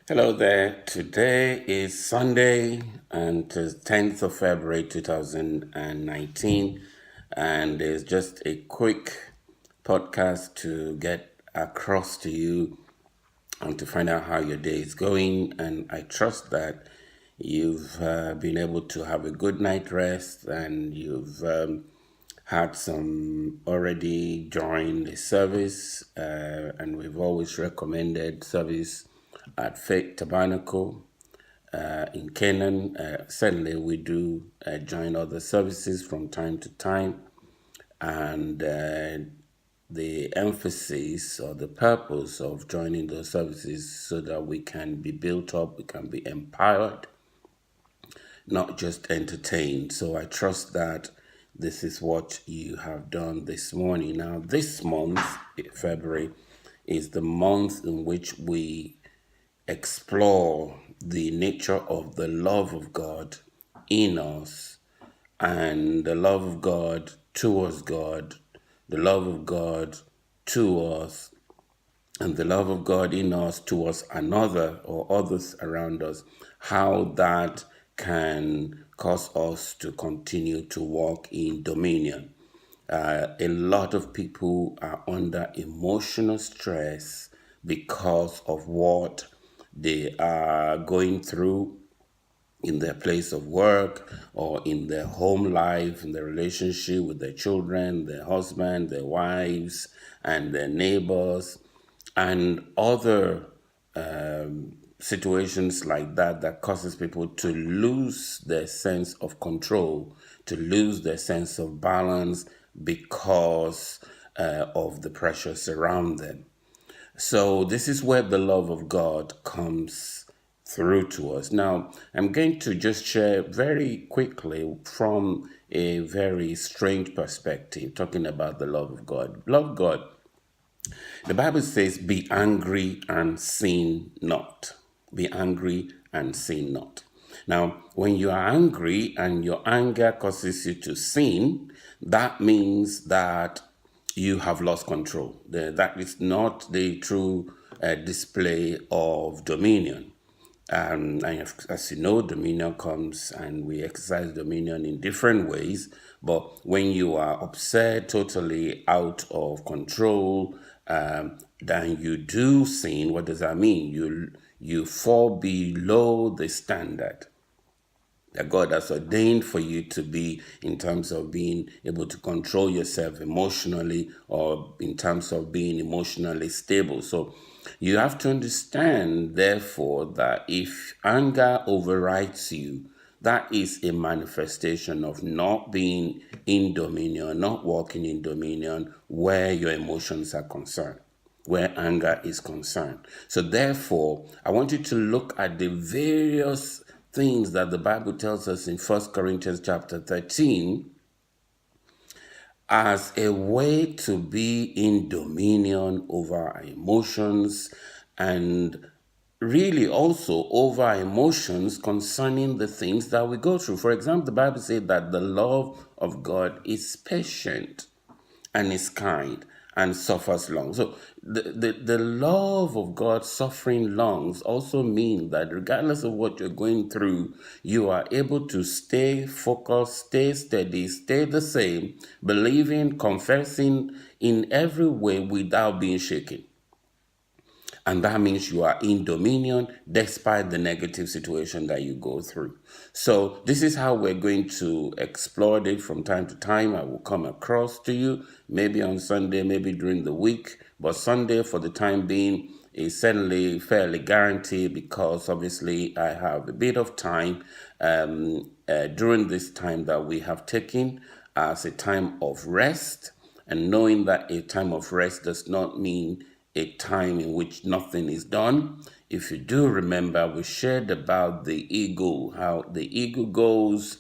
Hello there. Today is Sunday and it is 10th of February 2019, and it's just a quick podcast to get across to you and to find out how your day is going. And I trust that you've been able to have a good night rest and you've had some already joined the service, and we've always recommended service at Faith Tabernacle in Canaan. Certainly, we do join other services from time to time, and the emphasis or the purpose of joining those services so that we can be built up, we can be empowered, not just entertained. So I trust that this is what you have done this morning. Now, this month, February, is the month in which we explore the nature of the love of God in us and the love of God towards God, the love of God to us, and the love of God in us towards another or others around us, how that can cause us to continue to walk in dominion. A lot of people are under emotional stress because of what they are going through in their place of work or in their home life, in their relationship with their children, their husband, their wives, and their neighbors, and other situations like that that causes people to lose their sense of control, to lose their sense of balance because of the pressures around them. So this is where the love of God comes through to us. Now, I'm going to just share very quickly from a very strange perspective, talking about the love of God. Love God. The Bible says, be angry and sin not. Be angry and sin not. Now, when you are angry and your anger causes you to sin, that means that you have lost control. That is not the true display of dominion. And as you know, dominion comes and we exercise dominion in different ways. But when you are upset, totally out of control, then you do sin. What does that mean? You fall below the standard that God has ordained for you to be, in terms of being able to control yourself emotionally or in terms of being emotionally stable. So you have to understand, therefore, that if anger overrides you, that is a manifestation of not being in dominion, not walking in dominion where your emotions are concerned, where anger is concerned. So therefore, I want you to look at the various things that the Bible tells us in 1 Corinthians chapter 13 as a way to be in dominion over our emotions, and really also over our emotions concerning the things that we go through. For example, the Bible says that the love of God is patient and is kind and suffers long. So the love of God suffering longs also mean that regardless of what you're going through, you are able to stay focused, stay steady, stay the same, believing, confessing in every way without being shaken. And that means you are in dominion despite the negative situation that you go through. So this is how we're going to explore it from time to time. I will come across to you, maybe on Sunday, maybe during the week. But Sunday, for the time being, is certainly fairly guaranteed because obviously I have a bit of time during this time that we have taken as a time of rest. And knowing that a time of rest does not mean a time in which nothing is done. If you do remember, we shared about the eagle, how the eagle goes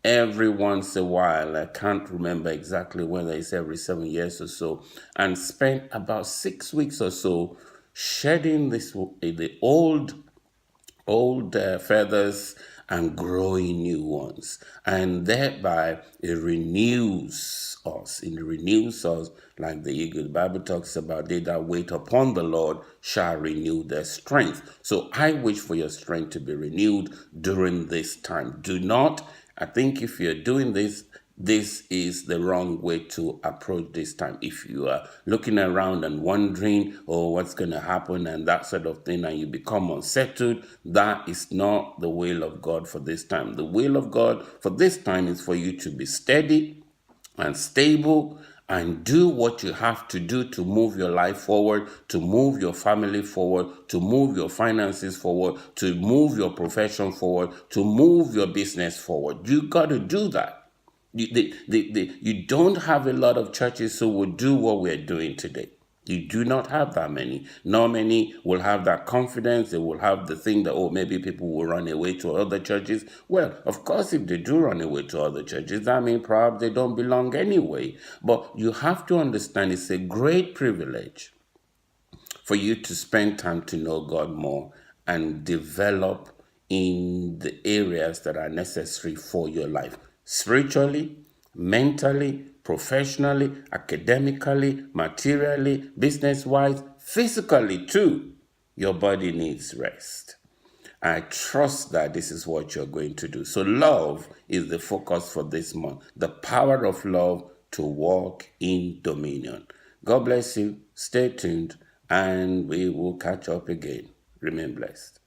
every once a while. I can't remember exactly whether it's every 7 years or so, and spent about 6 weeks or so shedding the old feathers and growing new ones. And thereby it renews us. It renews us like the eagle. The Bible talks about they that wait upon the Lord shall renew their strength. So I wish for your strength to be renewed during this time. Do not, I think if you're doing this, this is the wrong way to approach this time. If you are looking around and wondering, oh, what's going to happen and that sort of thing, and you become unsettled, that is not the will of God for this time. The will of God for this time is for you to be steady and stable and do what you have to do to move your life forward, to move your family forward, to move your finances forward, to move your profession forward, to move your business forward. You got to do that. You don't have a lot of churches who will do what we're doing today. You do not have that many. Not many will have that confidence. They will have the thing that, oh, maybe people will run away to other churches. Well, of course, if they do run away to other churches, that means perhaps they don't belong anyway. But you have to understand it's a great privilege for you to spend time to know God more and develop in the areas that are necessary for your life. Spiritually, mentally, professionally, academically, materially, business-wise, physically too. Your body needs rest. I trust that this is what you're going to do. So love is the focus for this month. The power of love to walk in dominion. God bless you. Stay tuned and we will catch up again. Remain blessed.